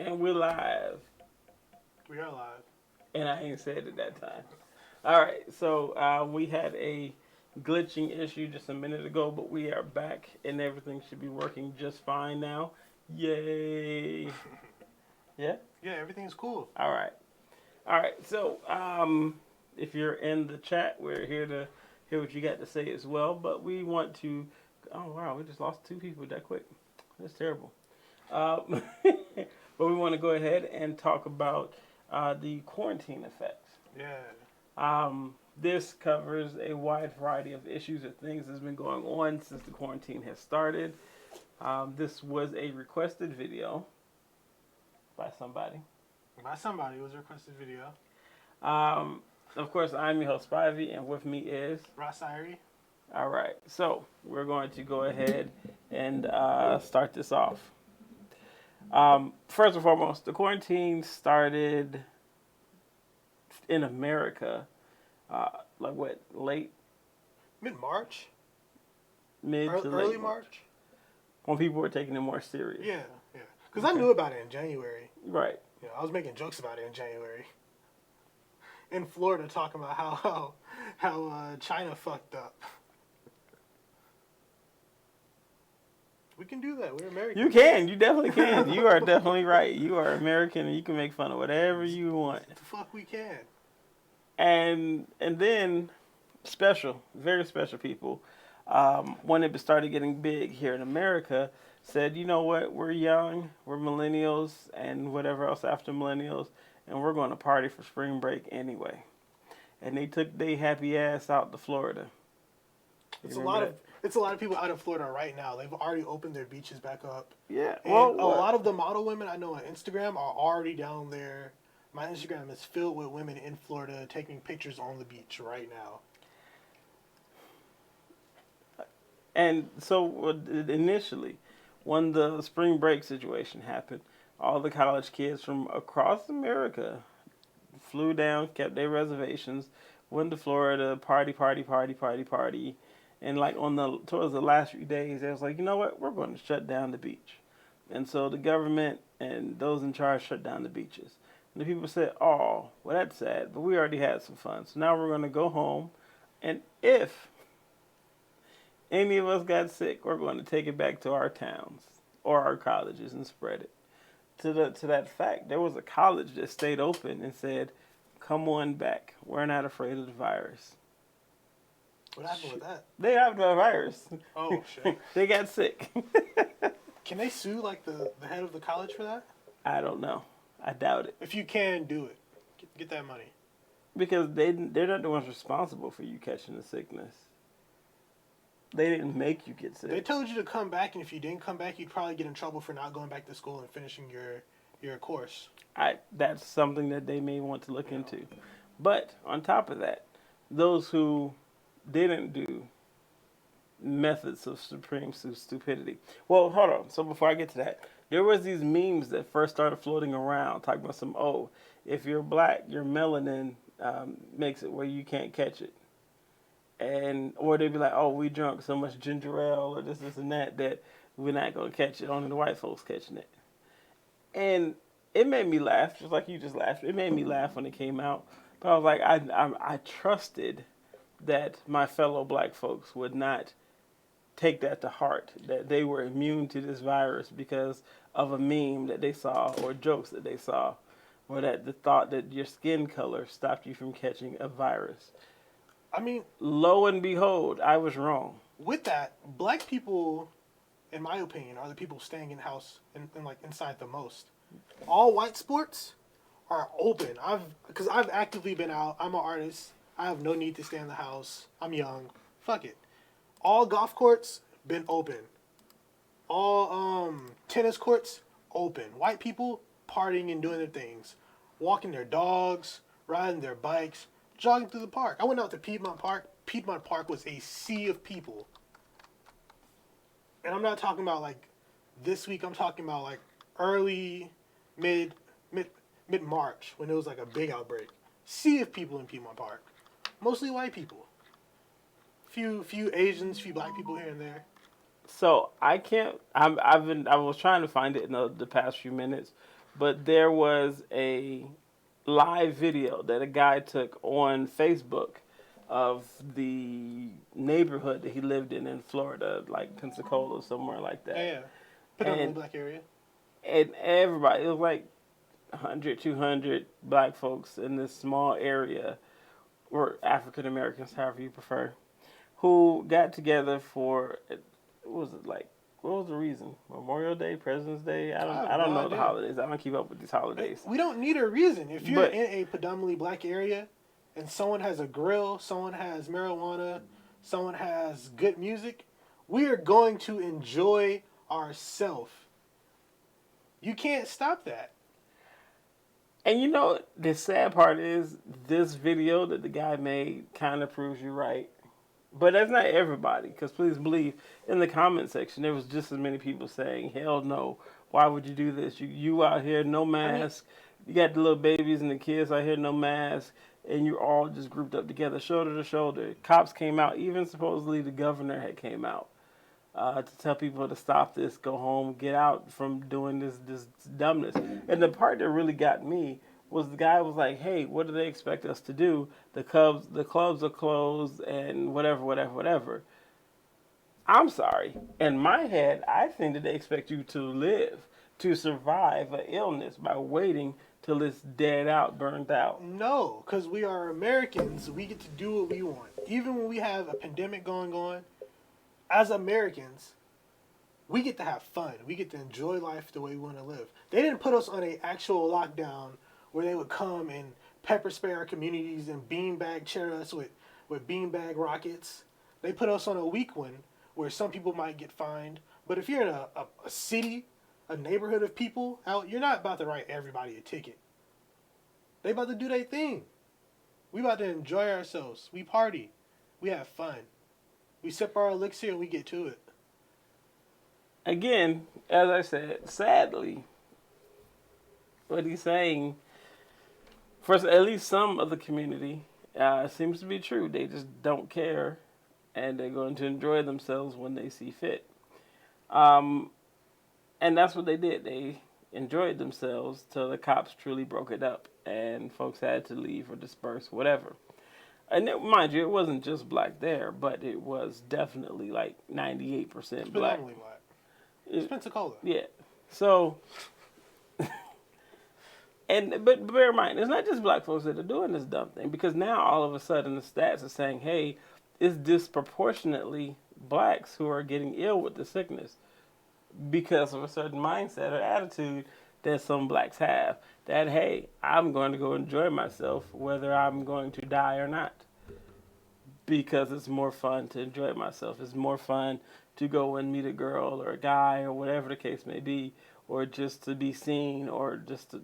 And we're live. We are live. And I ain't said it that time. All right, so we had a glitching issue just a minute ago, but we are back and everything should be working just fine now. Yay! Yeah? Yeah, everything's cool. All right. All right, so if you're in the chat, we're here to hear what you got to say as well, but we want to. Oh, wow, we just lost two people that quick. That's terrible. Um, but we want to go ahead and talk about the quarantine effects. Yeah. This covers a wide variety of issues or things that's been going on since the quarantine has started. This was a requested video by somebody. By somebody. It was a requested video. Of course, I'm your host, Spivey, and with me is Ross Irie. All right, so we're going to go ahead and start this off. First and foremost, the quarantine started in America, late Mid-March? mid to late Early March? when people were taking it more serious. Yeah. Because I knew about it in January. Right. I was making jokes about it in January. In Florida, talking about how China fucked up. We can do that. We're American. You can. You definitely can. You are definitely right. You are American, and you can make fun of whatever you want. The fuck we can. And then very special people, when it started getting big here in America, said, you know what, we're young, we're millennials, and whatever else after millennials, and we're going to party for spring break anyway. And they took their happy ass out to Florida. It's a lot of people out in Florida right now. They've already opened their beaches back up. Yeah. And a lot of the model women I know on Instagram are already down there. My Instagram is filled with women in Florida taking pictures on the beach right now. And so initially, when the spring break situation happened, all the college kids from across America flew down, kept their reservations, went to Florida, party. And towards the last few days, they was like, you know what, we're going to shut down the beach. And so the government and those in charge shut down the beaches. And the people said, oh, well, that's sad, but we already had some fun. So now we're going to go home. And if any of us got sick, we're going to take it back to our towns or our colleges and spread it. To that fact, there was a college that stayed open and said, come on back. We're not afraid of the virus. What happened with that? They have the virus. Oh, shit. They got sick. Can they sue, like, the head of the college for that? I don't know. I doubt it. If you can, do it. Get that money. Because they're not the ones responsible for you catching the sickness. They didn't make you get sick. They told you to come back, and if you didn't come back, you'd probably get in trouble for not going back to school and finishing your course. That's something that they may want to look into. But on top of that, those who didn't do methods of supreme stupidity. Well, hold on. So before I get to that, there was these memes that first started floating around talking about if you're black, your melanin makes it where you can't catch it. Or they'd be like, oh, we drunk so much ginger ale or this and that we're not going to catch it. Only the white folks catching it. And it made me laugh, just like you just laughed. It made me laugh when it came out. But I was like, I trusted that my fellow black folks would not take that to heart, that they were immune to this virus because of a meme that they saw or jokes that they saw, or that the thought that your skin color stopped you from catching a virus. I mean, lo and behold, I was wrong. With that, black people, in my opinion, are the people staying in house and like inside the most. All white sports are open. Because I've actively been out. I'm an artist. I have no need to stay in the house. I'm young. Fuck it. All golf courts been open. All tennis courts open. White people partying and doing their things, walking their dogs, riding their bikes, jogging through the park. I went out to Piedmont Park. Piedmont Park was a sea of people. And I'm not talking about like this week. I'm talking about like early, mid-March when it was like a big outbreak. Sea of people in Piedmont Park. Mostly white people. Few Asians, few black people here and there. So I can't. I was trying to find it in the past few minutes, but there was a live video that a guy took on Facebook of the neighborhood that he lived in Florida, like Pensacola, somewhere like that. Yeah, predominantly And black area. and everybody, it was like 100, 200 black folks in this small area, or African Americans, however you prefer, who got together for, what was it like? What was the reason? Memorial Day, President's Day? have I don't no know the idea. holidays. I don't keep up with these holidays. We don't need a reason. If you're But- in a predominantly black area and someone has a grill, someone has marijuana, someone has good music, we are going to enjoy ourselves. You can't stop that. And you know, the sad part is this video that the guy made kind of proves you right. But that's not everybody, because please believe, in the comment section, there was just as many people saying, hell no, why would you do this? You out here, no mask. You got the little babies and the kids out here, no mask. And you're all just grouped up together, shoulder to shoulder. Cops came out, even supposedly the governor had came out to tell people to stop this, go home, get out from doing this dumbness. And the part that really got me was the guy was like, hey, what do they expect us to do? The clubs are closed and whatever. I'm sorry. In my head, I think that they expect you to live, to survive an illness by waiting till it's dead out, burned out. No, because we are Americans. We get to do what we want. Even when we have a pandemic going on, as Americans, we get to have fun. We get to enjoy life the way we want to live. They didn't put us on an actual lockdown where they would come and pepper spray our communities and beanbag chair us with beanbag rockets. They put us on a weak one where some people might get fined. But if you're in a city, a neighborhood of people out, you're not about to write everybody a ticket. They about to do their thing. We about to enjoy ourselves. We party. We have fun. We sip our elixir and we get to it. Again, as I said, sadly, what he's saying, for at least some of the community, seems to be true. They just don't care, and they're going to enjoy themselves when they see fit. And that's what they did. They enjoyed themselves till the cops truly broke it up, and folks had to leave or disperse, whatever. And mind you, it wasn't just black there, but it was definitely like 98% It's black. predominantly black. It's Pensacola. Yeah. So, but bear in mind, it's not just black folks that are doing this dumb thing, because now all of a sudden the stats are saying, hey, it's disproportionately blacks who are getting ill with the sickness because of a certain mindset or attitude that some blacks have. That, hey, I'm going to go enjoy myself whether I'm going to die or not, because it's more fun to enjoy myself. It's more fun to go and meet a girl or a guy or whatever the case may be, or just to be seen, or just to,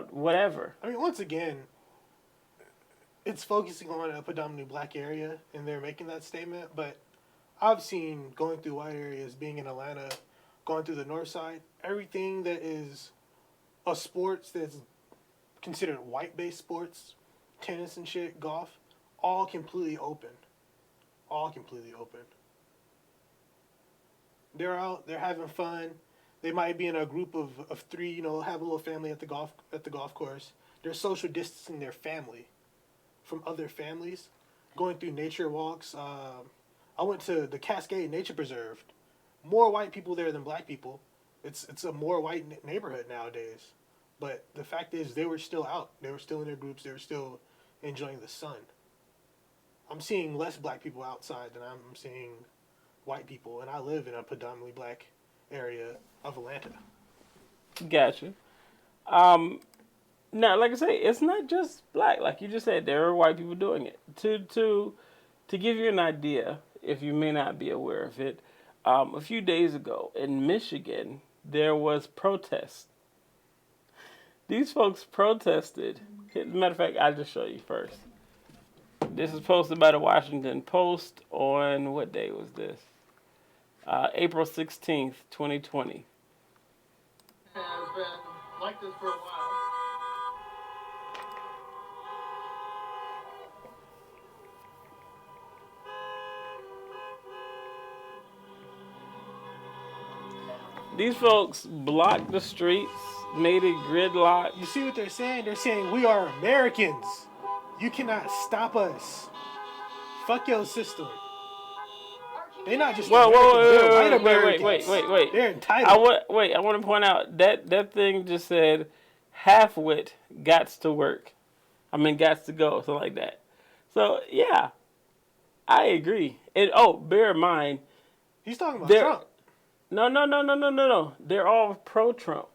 whatever. I mean, once again, it's focusing on a predominantly black area, and they're making that statement. But I've seen, going through white areas, being in Atlanta, going through the north side, everything that is a sports that's considered white-based sports, tennis and shit, golf, all completely open. All completely open. They're out, they're having fun. They might be in a group of three, have a little family at the golf course. They're social distancing their family from other families, going through nature walks. I went to the Cascade Nature Preserve. More white people there than black people. It's a more white neighborhood nowadays. But the fact is, they were still out. They were still in their groups. They were still enjoying the sun. I'm seeing less black people outside than I'm seeing white people, and I live in a predominantly black area of Atlanta. Gotcha. Now, like I say, it's not just black. Like you just said, there are white people doing it. To give you an idea, if you may not be aware of it, a few days ago in Michigan, there was protests. These folks protested. As a matter of fact, I'll just show you first. This is posted by the Washington Post on, what day was this? April 16th, 2020. Has been like this for a while. These folks blocked the streets, made it gridlock. You see what they're saying? They're saying we are Americans. You cannot stop us. Fuck your system. They're not just Whoa, Americans. They're white whoa, Americans. wait. They're entitled. I want to point out that thing just said half-wit gots to work. I mean, gots to go, something like that. So, yeah, I agree. And, bear in mind, He's talking about they're- Trump. No. They're all pro-Trump.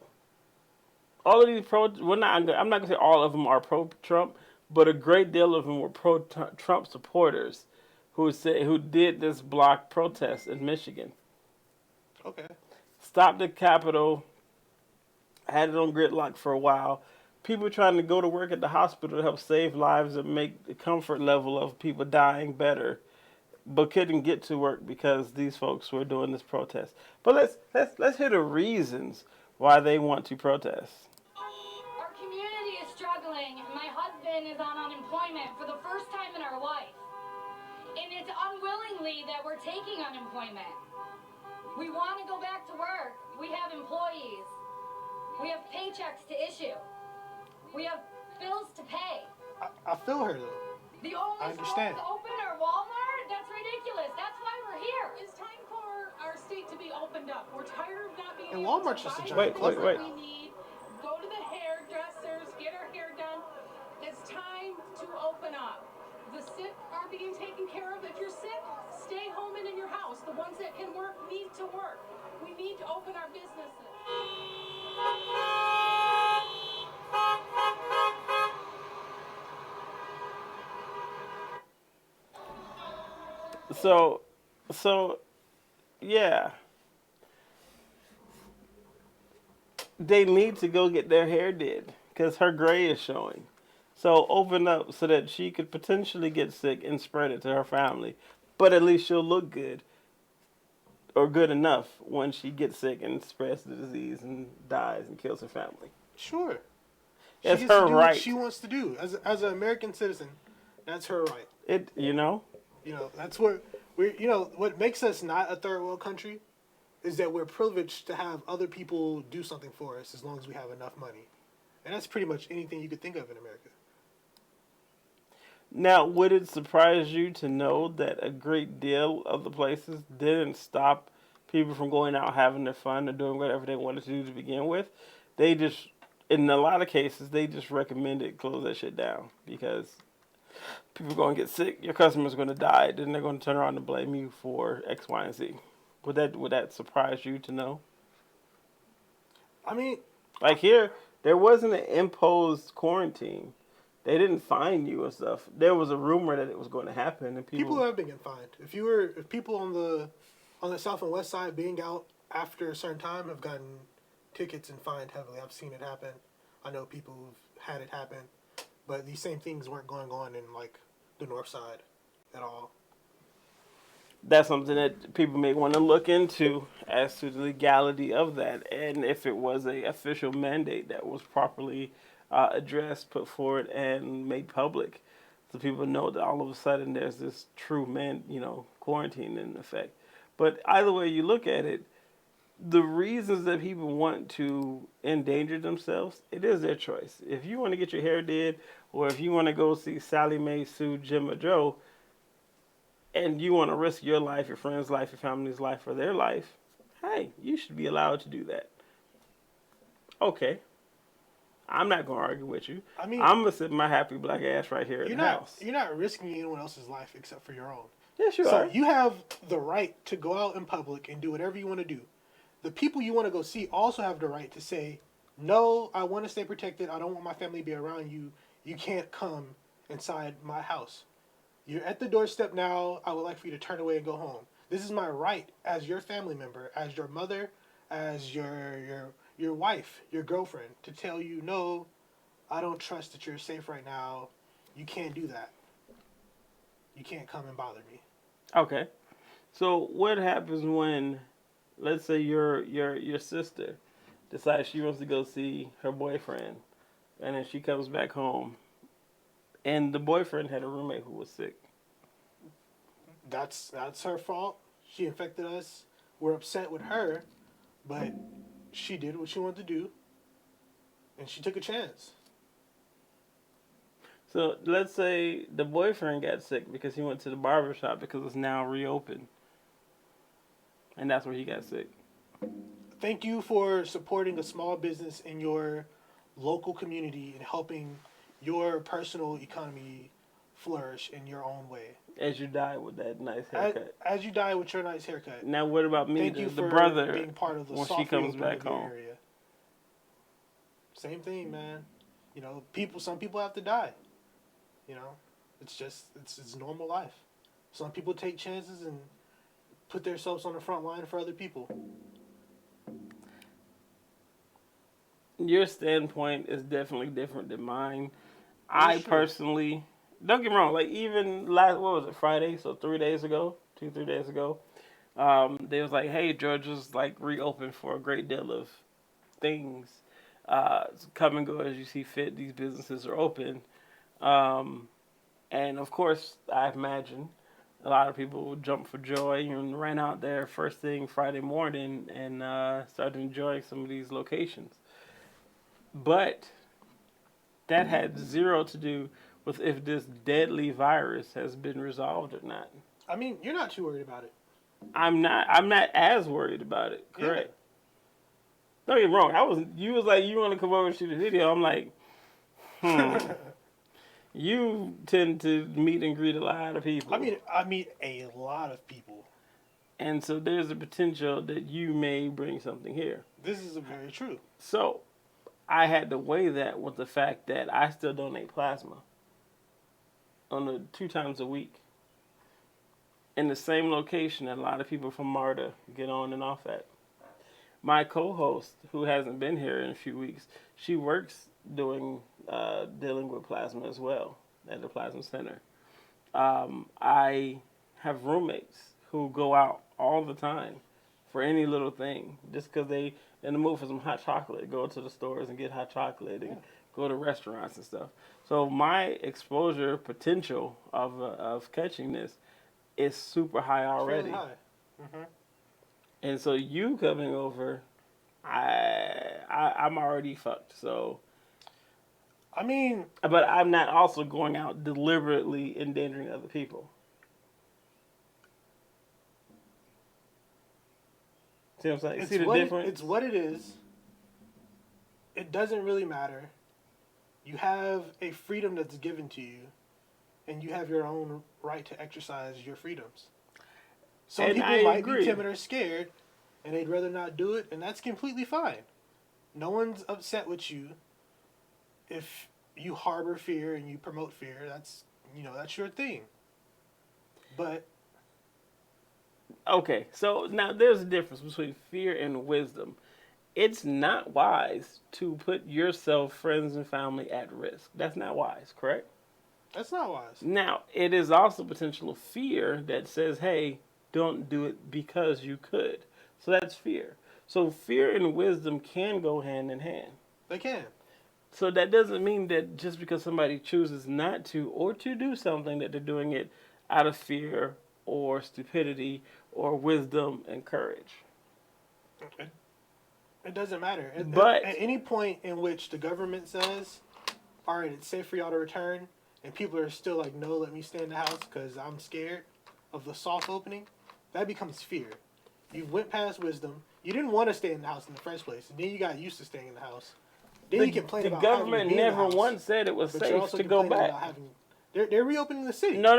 All of these I'm not going to say all of them are pro-Trump, but a great deal of them were pro-Trump supporters who did this block protest in Michigan. Okay. Stopped the Capitol, had it on gridlock for a while. People trying to go to work at the hospital to help save lives and make the comfort level of people dying better, but couldn't get to work because these folks were doing this protest. But let's hear the reasons why they want to protest. Our community is struggling. My husband is on unemployment for the first time in our life. And it's unwillingly that we're taking unemployment. We want to go back to work. We have employees. We have paychecks to issue. We have bills to pay. I feel her though. The only I understand. stores open are Walmart? That's ridiculous. That's why we're here. It's time for our state to be opened up. We're tired of not being And able Walmart's to just a buy giant things Wait. that we need. Go to the hairdressers, get our hair done. It's time to open up. The sick are being taken care of. If you're sick, stay home and in your house. The ones that can work need to work. We need to open our businesses. So, yeah. They need to go get their hair did because her gray is showing. So open up so that she could potentially get sick and spread it to her family. But at least she'll look good or good enough when she gets sick and spreads the disease and dies and kills her family. Sure. It's she gets her to do right. What she wants to do as an American citizen. That's her right. You know, that's what what makes us not a third world country is that we're privileged to have other people do something for us as long as we have enough money. And that's pretty much anything you could think of in America. Now, would it surprise you to know that a great deal of the places didn't stop people from going out having their fun or doing whatever they wanted to do to begin with? They just, in a lot of cases, they just recommended close that shit down because people are going to get sick, your customers are going to die, then they're going to turn around and blame you for X, Y, and Z. Would that surprise you to know? I mean, like here, there wasn't an imposed quarantine. They didn't fine you and stuff. There was a rumor that it was going to happen, and people have been getting fined. If people on the south and west side being out after a certain time have gotten tickets and fined heavily. I've seen it happen. I know people who've had it happen, but these same things weren't going on in like the north side at all. That's something that people may want to look into as to the legality of that, and if it was a official mandate that was properly addressed, put forward, and made public, so people know that all of a sudden there's this true quarantine in effect. But either way you look at it, the reasons that people want to endanger themselves, it is their choice. If you want to get your hair did, or if you want to go see Sally Mae, Sue, Jim, or Joe, and you want to risk your life, your friend's life, your family's life, or their life, hey, you should be allowed to do that. Okay. I'm not going to argue with you. I mean, I'm going to sit my happy black ass right here in the house. You're not risking anyone else's life except for your own. Yes, you are. So you have the right to go out in public and do whatever you want to do. The people you want to go see also have the right to say, no, I want to stay protected. I don't want my family to be around you. You can't come inside my house. You're at the doorstep now. I would like for you to turn away and go home. This is my right as your family member, as your mother, as your wife, your girlfriend, to tell you, no, I don't trust that you're safe right now. You can't do that. You can't come and bother me. Okay. So what happens when, let's say your sister decides she wants to go see her boyfriend, and then she comes back home, and the boyfriend had a roommate who was sick? That's her fault. She infected us. We're upset with her, But she did what she wanted to do, and she took a chance. So let's say the boyfriend got sick because he went to the barber shop because it's now reopened. And that's where he got sick. Thank you for supporting a small business in your local community and helping your personal economy flourish in your own way. As you die with that nice haircut. As you die with your nice haircut. Now what about me, Thank you the for brother, being part of the when she soft comes reopening back of your home? area. Same thing, man. You know, some people have to die. You know, it's normal life. Some people take chances and put themselves on the front line for other people. Your standpoint is definitely different than mine. I personally, don't get me wrong, like even what was it, Friday? So 3 days ago, 3 days ago, they was like, hey, Georgia's like reopened for a great deal of things. Come and go as you see fit. These businesses are open. And of course, I imagine a lot of people would jump for joy and ran out there first thing Friday morning and started enjoying some of these locations. But that had zero to do with if this deadly virus has been resolved or not. I mean, you're not too worried about it. I'm not as worried about it. Correct. Yeah. Don't get me wrong. You was like, you want to come over and shoot a video. I'm like, You tend to meet and greet a lot of people. I meet a lot of people. And so there's a potential that you may bring something here. This is very true. So I had to weigh that with the fact that I still donate plasma on 2 times a week in the same location that a lot of people from MARTA get on and off at. My co-host, who hasn't been here in a few weeks, she works dealing with plasma as well at the plasma center. I have roommates who go out all the time for any little thing, just because they in the mood for some hot chocolate, go to the stores and get hot chocolate and go to restaurants and stuff. So my exposure potential of catching this is super high already. Really high. Mm-hmm. And so you coming over, I'm already fucked. So, I mean, but I'm not also going out deliberately endangering other people. See what I'm saying? See the difference? It's what it is. It doesn't really matter. You have a freedom that's given to you, and you have your own right to exercise your freedoms. Some And people I might agree. be timid or scared, and they'd rather not do it, and that's completely fine. No one's upset with you if you harbor fear and you promote fear. That's your thing. But Okay, so now there's a difference between fear and wisdom. It's not wise to put yourself, friends, and family at risk. That's not wise, correct? that's not wise. Now, it is also potential fear that says, hey, don't do it because you could. So that's fear. So fear and wisdom can go hand in hand. They can. So that doesn't mean that just because somebody chooses not to or to do something that they're doing it out of fear or stupidity or wisdom and courage. It doesn't matter. But- at any point in which the government says, all right, it's safe for y'all to return, and people are still like, no, let me stay in the house because I'm scared of the soft opening, that becomes fear. You went past wisdom. You didn't want to stay in the house in the first place, and then you got used to staying in the house. Then you complain about having to government be in the never house, once said it was but you're safe also to go complaining back. about they're reopening the city. No.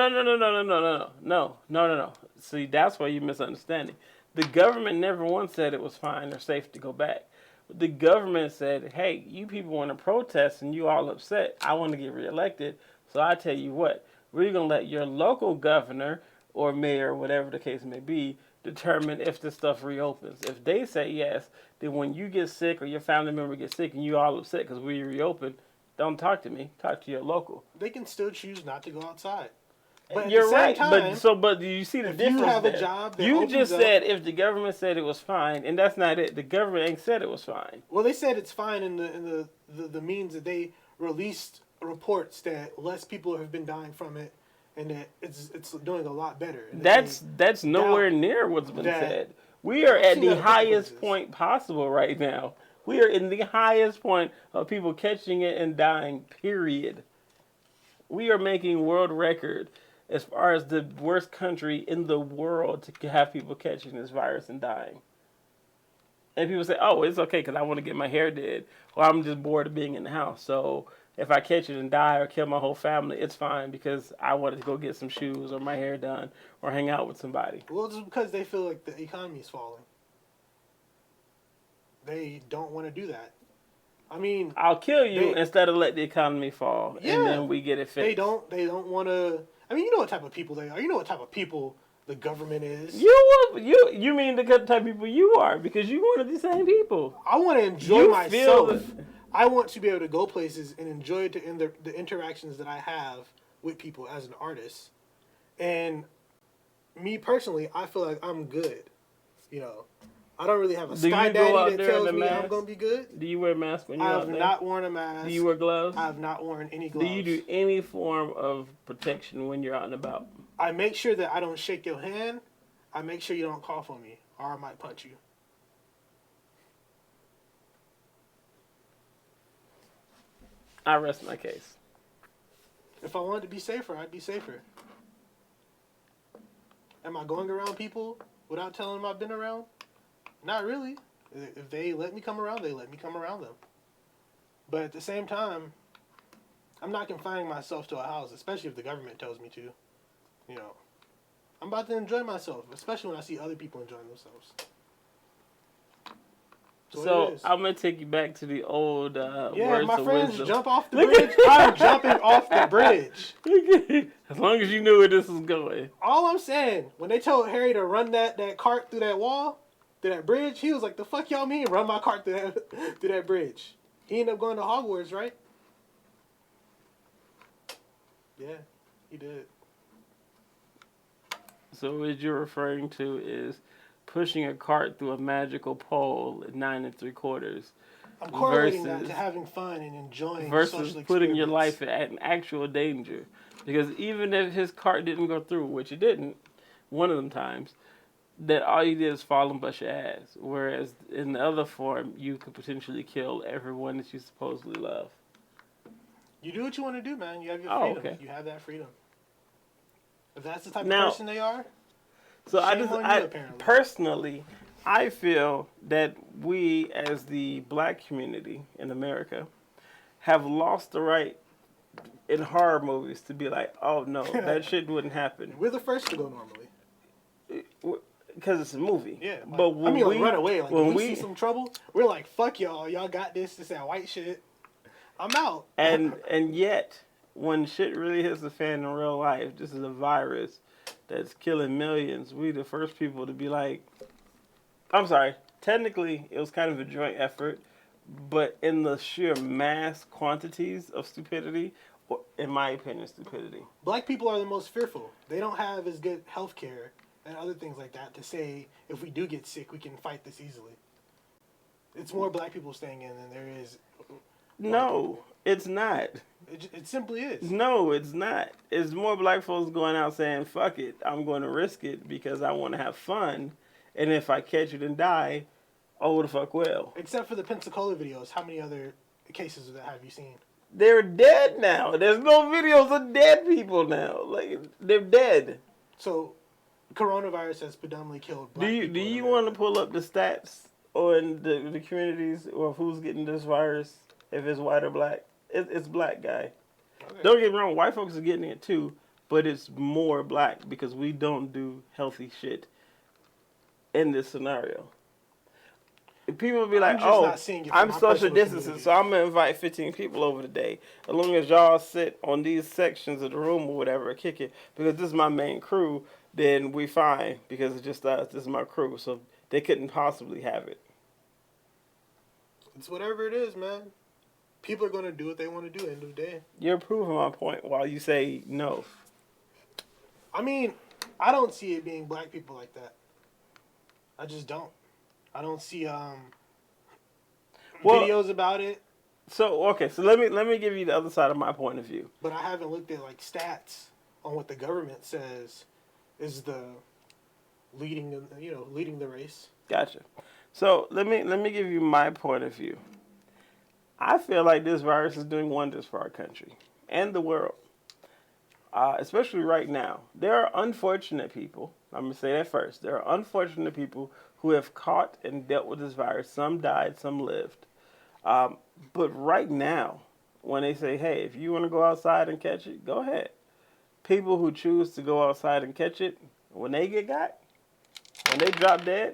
See, that's why you're misunderstanding. The government never once said it was fine or safe to go back. The government said, hey, you people want to protest and you all upset. I want to get reelected. So I tell you what, we're going to let your local governor or mayor, whatever the case may be, determine if this stuff reopens. If they say yes, then when you get sick or your family member gets sick and you all upset because we reopened, don't talk to me. Talk to your local. They can still choose not to go outside. But You're at the same right, time, but do you see the if difference? you have a there? job that You opens just up- said if the government said it was fine, and that's not it. The government ain't said it was fine. well, they said it's fine in the means that they released reports that less people have been dying from it, and that it's doing a lot better. And that That's nowhere near what's been that- said. We are I've at seen that the in a couple highest places. point possible right now. We are in the highest point of people catching it and dying, period. We are making world record as far as the worst country in the world to have people catching this virus and dying. And people say, oh, it's okay because I want to get my hair did, or I'm just bored of being in the house. So if I catch it and die or kill my whole family, it's fine because I wanted to go get some shoes or my hair done or hang out with somebody. Well, it's because they feel like the economy's falling. They don't want to do that. I mean, I'll kill you They- instead of let the economy fall, Yeah. and then we get it fixed. they don't want to. I mean, you know what type of people they are. You know what type of people the government is. You mean the type of people you are because you one of the same people. I want to enjoy You myself. feel I want to be able to go places and enjoy the interactions that I have with people as an artist. And me personally, I feel like I'm good. You know, I don't really have a Do you sky go out daddy that there in tells the me I'm mask? going to be good. Do you wear a mask when you're I out have there? not worn a mask. Do you wear gloves? I have not worn any Do gloves. you do any form of protection when you're out and about? I make sure that I don't shake your hand. I make sure you don't cough on me, or I might punch you. I rest my case. If I wanted to be safer, I'd be safer. Am I going around people without telling them I've been around? Not really. If they let me come around, they let me come around them. But at the same time, I'm not confining myself to a house, especially if the government tells me to. You know, I'm about to enjoy myself, especially when I see other people enjoying themselves. That's what So it is. I'm gonna take you back to the old Yeah, words my of friends wisdom. jump off the Look at- bridge. I'm jumping off the bridge. As long as you knew where this was going. All I'm saying, when they told Harry to run that cart through that wall, through that bridge, he was like, "The fuck y'all mean run my cart through that bridge?" He ended up going to Hogwarts, right? Yeah, he did. So what you're referring to is pushing a cart through a magical pole at 9 3/4 I'm correlating that Versus- to having fun and enjoying versus social putting your experiments. life at an actual danger. Because even if his cart didn't go through, which it didn't, one of them times, that all you did is fall and bust your ass. Whereas in the other form, you could potentially kill everyone that you supposedly love. You do what you want to do, man. You have your Oh, freedom. okay. You have that freedom. If that's the type Now- of person they are, So Shame on you, apparently. personally, I feel that we as the black community in America have lost the right in horror movies to be like, oh no, that shit wouldn't happen we're the first to go normally. because it's a movie. Yeah, like, but when like we run away. Like when if we we see some trouble, we're like, "Fuck y'all! Y'all got this. This that white shit. I'm out." and yet when shit really hits the fan in real life, this is a virus that's killing millions. We the first people to be like, I'm sorry. Technically, it was kind of a joint effort, but in the sheer mass quantities of stupidity, or in my opinion, stupidity. Black people are the most fearful. They don't have as good health care and other things like that to say if we do get sick, we can fight this easily. It's more black people staying in than there is. No, it's not. It simply is. No, it's not. It's more black folks going out saying, fuck it, I'm going to risk it because I want to have fun. And if I catch it and die, oh, the fuck well. Except for the Pensacola videos, how many other cases of that have you seen? They're dead now. There's no videos of dead people now. Like, they're dead. So, coronavirus has predominantly killed black Do people. you want to pull up the stats on the communities or who's getting this virus? If it's white or black, it's black guy. Okay. Don't get me wrong, white folks are getting it too, but it's more black because we don't do healthy shit in this scenario. People be like, just "Oh, not seeing it from I'm my social personal distancing, community." so I'm gonna invite 15 people over today. As long as y'all sit on these sections of the room or whatever, kick it, because this is my main crew, then we fine because it's just us. This is my crew, so they couldn't possibly have it." It's whatever it is, man. People are going to do what they want to do end of the day. You're proving my point while you say no. I mean, I don't see it being black people like that. I just don't. I don't see Well- videos about it, So okay, so let me give you the other side of my point of view. but I haven't looked at like stats on what the government says is the leading the race. Gotcha. So let me give you my point of view. I feel like this virus is doing wonders for our country and the world, especially right now. There are unfortunate people. I'm going to say that first. There are unfortunate people who have caught and dealt with this virus. Some died, some lived. But right now, when they say, hey, if you want to go outside and catch it, go ahead. People who choose to go outside and catch it, when they get got, when they drop dead,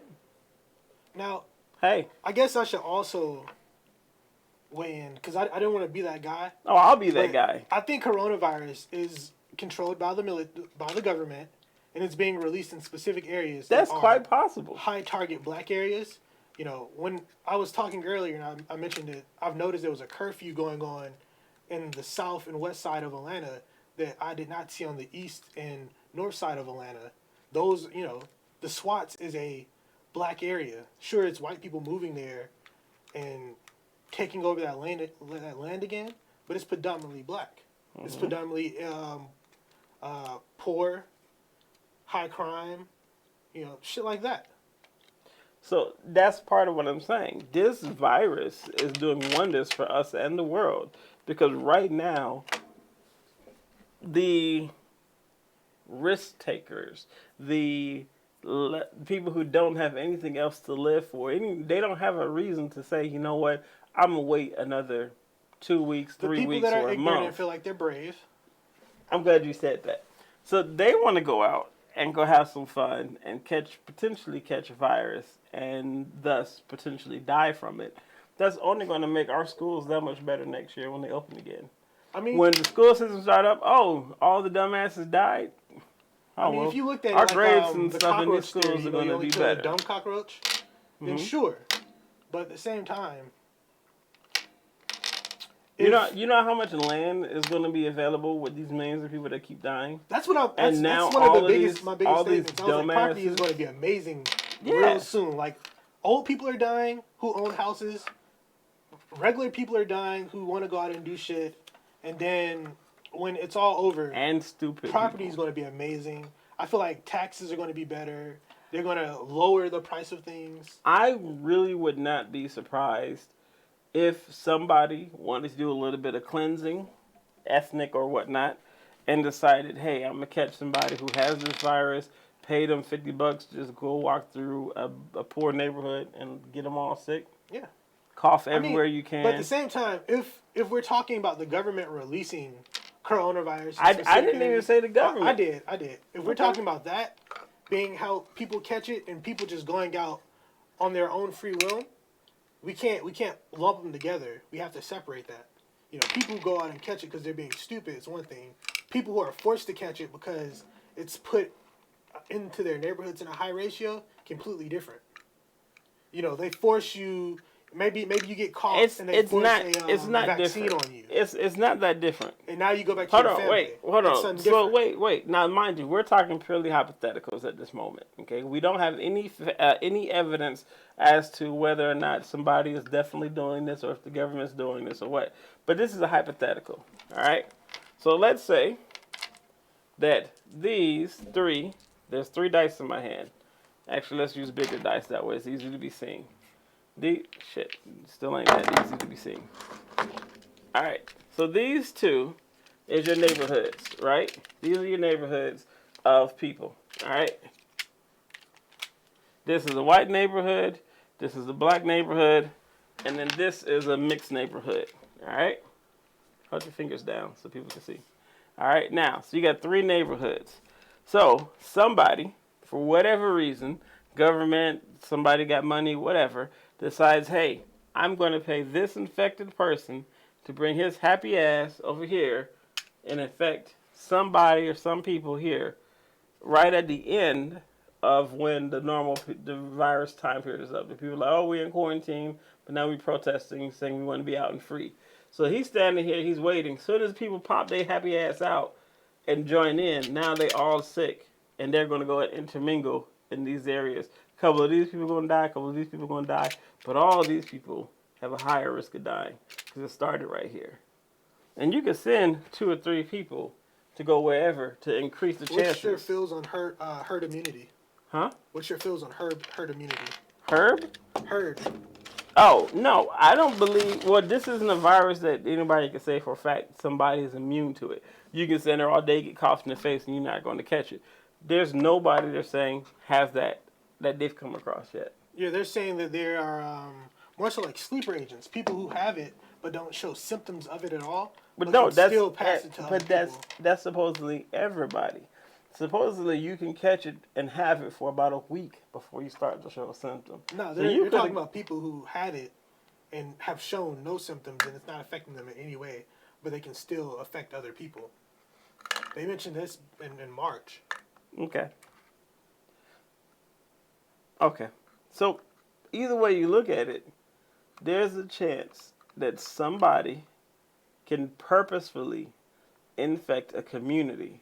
Now, hey. I guess I should also weigh in because I didn't want to be that guy. Oh, I'll be that But guy. I think coronavirus is controlled by the by the government, and it's being released in specific areas. That's that are quite possible. high target black areas. You know, when I was talking earlier, and I mentioned it, I've noticed there was a curfew going on in the south and west side of Atlanta that I did not see on the east and north side of Atlanta. Those, the SWATs is a black area. Sure, it's white people moving there and taking over that land again, but it's predominantly black. It's predominantly poor, high crime, shit like that. So that's part of what I'm saying. This virus is doing wonders for us and the world because right now, the risk takers, the people who don't have anything else to live for, they don't have a reason to say, you know what, I'm going to wait another 2 weeks, 3 weeks, The people that or are a ignorant and month. feel like they're brave. I'm glad you said that. So they want to go out and go have some fun and potentially catch a virus and thus potentially die from it. That's only going to make our schools that much better next year when they open again. I mean, When the school system start up, all the dumbasses died. Oh, well, if you looked at our it like, grades and the stuff in these cockroach theory, schools are going you to only be kill a better. dumb cockroach, then sure. But at the same time, You know how much land is going to be available with these millions of people that keep dying? that's what And now that's one of all the of biggest these- my all biggest these statements. I was like, property is dumbasses- going to be amazing Yeah. real soon. Like, old people are dying who own houses. Regular people are dying who want to go out and do shit. And then when it's all over, And stupid property people. is going to be amazing. I feel like taxes are going to be better. They're going to lower the price of things. I really would not be surprised if somebody wanted to do a little bit of cleansing, ethnic or whatnot, and decided, hey, I'm going to catch somebody who has this virus, pay them $50 to just go walk through a poor neighborhood and get them all sick. Yeah. Cough I mean, everywhere you can. But at the same time, if we're talking about the government releasing coronavirus, in I specific didn't even areas- say the government. I did. If we're talking about that being how people catch it and people just going out on their own free will, we can't lump them together. We have to separate that. People who go out and catch it because they're being stupid is one thing. People who are forced to catch it because it's put into their neighborhoods in a high ratio, completely different. They force you. Maybe you get caught and they force it's not vaccine different. on you, It's not that different. and now you go back to your family. Hold It's on. something So different. wait. Now, mind you, we're talking purely hypotheticals at this moment. Okay, we don't have any evidence as to whether or not somebody is definitely doing this or if the government's doing this or what. But this is a hypothetical. All right. So let's say that these three. There's 3 dice in my hand. Actually, let's use bigger dice. That way, it's easier to be seen. Still ain't that easy to be seen. All right. So these 2 is your neighborhoods, right? These are your neighborhoods of people. All right. This is a white neighborhood. This is a black neighborhood, and then this is a mixed neighborhood. All right. Hold your fingers down so people can see. All right. Now, so you got 3 neighborhoods. So somebody, for whatever reason, government, somebody got money, whatever, decides, hey, I'm going to pay this infected person to bring his happy ass over here and infect somebody or some people here right at the end of when the virus time period is up. The people are like, oh, we're in quarantine, but now we're protesting, saying we want to be out and free. So he's standing here, he's waiting. As soon as people pop their happy ass out and join in, now they all sick, and they're going to go and intermingle in these areas. A couple of these people are going to die, a couple of these people are going to die, but all of these people have a higher risk of dying because it started right here. And you can send 2 or 3 people to go wherever to increase the Which chances. sure feels on herd immunity. Huh? What's your feels on herd immunity? Herb? Herd. Oh, no, I don't believe. Well, this isn't a virus that anybody can say for a fact somebody is immune to it. You can sit there all day, get coughed in the face, and you're not going to catch it. There's nobody they're saying has that they've come across yet. Yeah, they're saying that there are more so like sleeper agents, people who have it but don't show symptoms of it at all, But but no, can that's still pass it to other but that's people. that's supposedly everybody. Supposedly you can catch it and have it for about a week before you start to show a symptom. No, So they're talking coulda- about people who had it and have shown no symptoms and it's not affecting them in any way, but they can still affect other people. They mentioned this in March. Okay. Okay. So either way you look at it, there's a chance that somebody can purposefully infect a community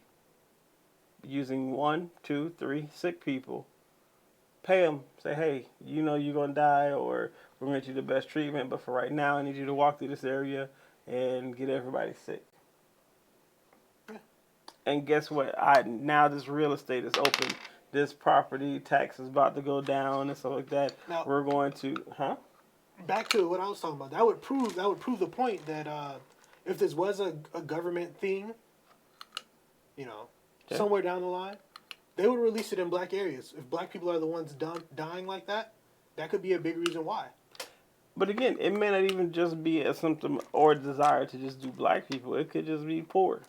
using 1, 2, 3 sick people. Pay them, say, hey, you know you're going to die, or we're going to get you the best treatment, but for right now, I need you to walk through this area and get everybody sick. And guess what? Now this real estate is open. This property tax is about to go down and stuff like that. Now- We're going to, Back to what I was talking about. That would prove the point that if this was a government thing, Okay. somewhere down the line, they would release it in black areas. If black people are the ones dying like that, that could be a big reason why. But again, it may not even just be a symptom or desire to just do black people. It could just be poor.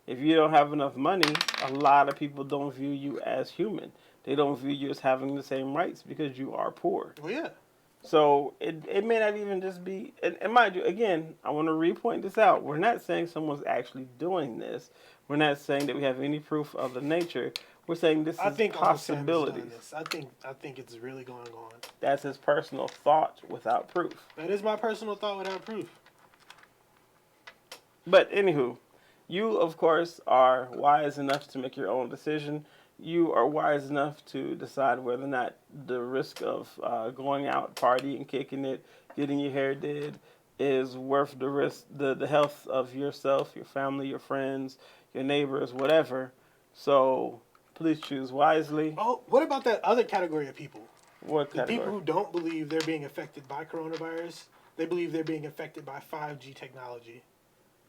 If you don't have enough money, a lot of people don't view you as human. They don't view you as having the same rights because you are poor. Well, yeah. So it may not even just be, and mind you, again, I want to repoint this out. We're not saying someone's actually doing this. We're not saying that we have any proof of the nature. We're saying this I is think Uncle Sam has done possibilities. this. I think it's really going on. That's his personal thought without proof. That is my personal thought without proof. But anywho, you of course are wise enough to make your own decision. You are wise enough to decide whether or not the risk of going out, partying, kicking it, getting your hair did is worth the risk, the health of yourself, your family, your friends, your neighbors, whatever. So please choose wisely. Oh, what about that other category of people? What The category? people who don't believe they're being affected by coronavirus, they believe they're being affected by 5G technology.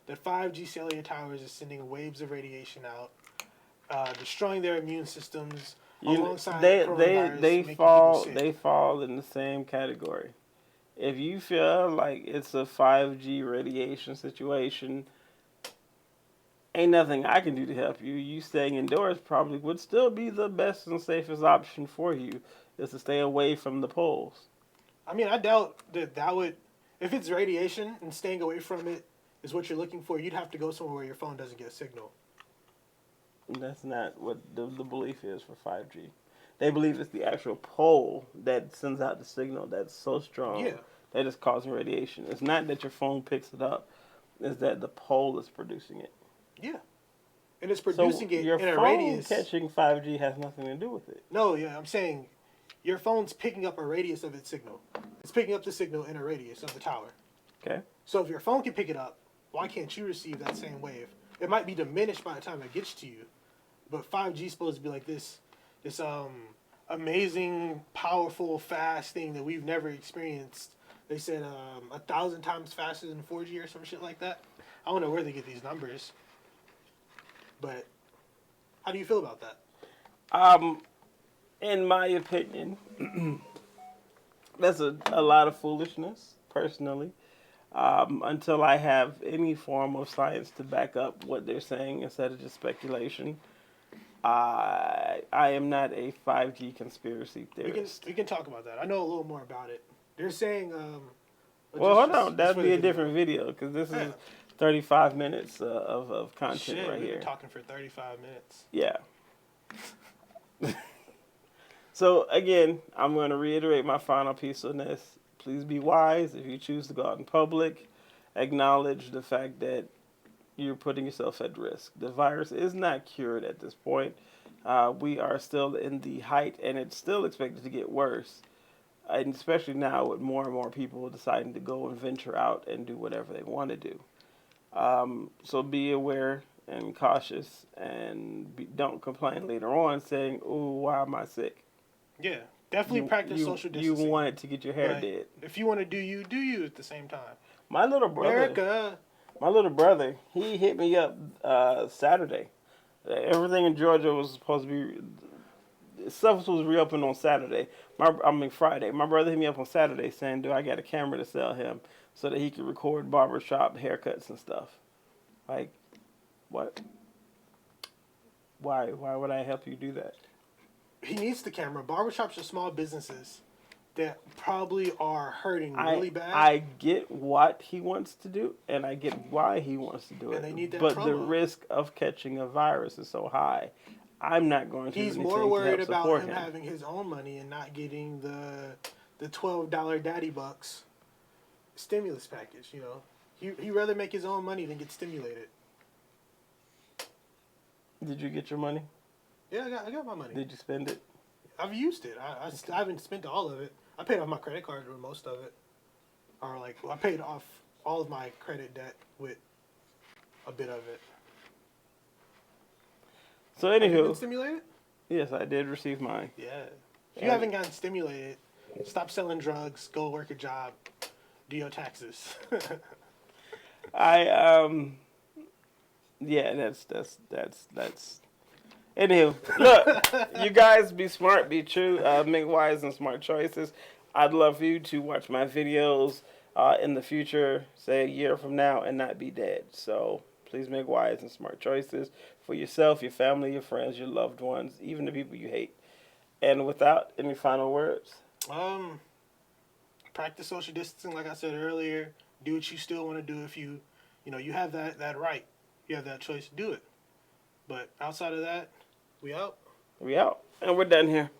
The 5G cellular towers is sending waves of radiation out, destroying their immune systems alongside coronavirus. they making fall people sick. they fall in the same category. If you feel like it's a 5G radiation situation, ain't nothing I can do to help you. You staying indoors probably would still be the best and safest option for you, is to stay away from the poles. I mean, I doubt that would, if it's radiation and staying away from it is what you're looking for, you'd have to go somewhere where your phone doesn't get a signal. And that's not what the belief is for 5G. They believe it's the actual pole that sends out the signal that's so strong Yeah. that it's causing radiation. It's not that your phone picks it up, it's that the pole is producing it. Yeah. And it's producing So it your in a phone radius. catching 5G has nothing to do with it. No, yeah, I'm saying your phone's picking up a radius of its signal. It's picking up the signal in a radius of the tower. Okay? So if your phone can pick it up, why can't you receive that same wave? It might be diminished by the time it gets to you, but 5G is supposed to be like this amazing, powerful, fast thing that we've never experienced. They said 1,000 times faster than 4G or some shit like that. I don't know where they get these numbers, but how do you feel about that? In my opinion, that's a lot of foolishness, personally. Until I have any form of science to back up what they're saying instead of just speculation. I am not a 5G conspiracy theorist. We can talk about that. I know a little more about it. They're saying. Well, hold on. That'd for be the a different video because this Yeah. is 35 minutes of content Shit, right we've here. been talking for 35 minutes. Yeah. So again, I'm going to reiterate my final piece on this. Please be wise if you choose to go out in public. Acknowledge the fact that you're putting yourself at risk. The virus is not cured at this point. We are still in the height, and it's still expected to get worse. And especially now with more and more people deciding to go and venture out and do whatever they want to do. So be aware and cautious, and don't complain later on saying, "Oh, why am I sick?" Yeah, definitely practice social You distancing. wanted to get your hair but did. if you want to do you at the same time. My little brother, America. he hit me up Saturday. Everything in Georgia was supposed to be stuff was supposed to reopen on Saturday. Friday. My brother hit me up on Saturday saying, "Do I got a camera to sell him so that he could record barbershop haircuts and stuff?" Like, what? Why? Why would I help you do that? He needs the camera. Barbershops are small businesses that probably are hurting really bad. I get what he wants to do, and I get why he wants to do it. And they need that but the promo. risk of catching a virus is so high. I'm not going to. He's do more anything to worried help about support him having his own money and not getting the $12 daddy bucks stimulus package. You know, he'd rather make his own money than get stimulated. Did you get your money? Yeah, I got my money. Did you spend it? I've used it. I haven't spent all of it. I paid off my credit card with most of it, or I paid off all of my credit debt with a bit of it. So Have you been anywho, stimulated? yes, I did receive mine. Yeah. If you haven't gotten stimulated, stop selling drugs. Go work a job. Do your taxes. Yeah, that's. Anywho, look, you guys be smart, be true, make wise and smart choices. I'd love for you to watch my videos in the future, say a year from now, and not be dead. So please make wise and smart choices for yourself, your family, your friends, your loved ones, even the people you hate. And without any final words, Practice social distancing, like I said earlier. Do what you still want to do if you have that right. You have that choice to do it. But outside of that, we out. we out. And we're done here.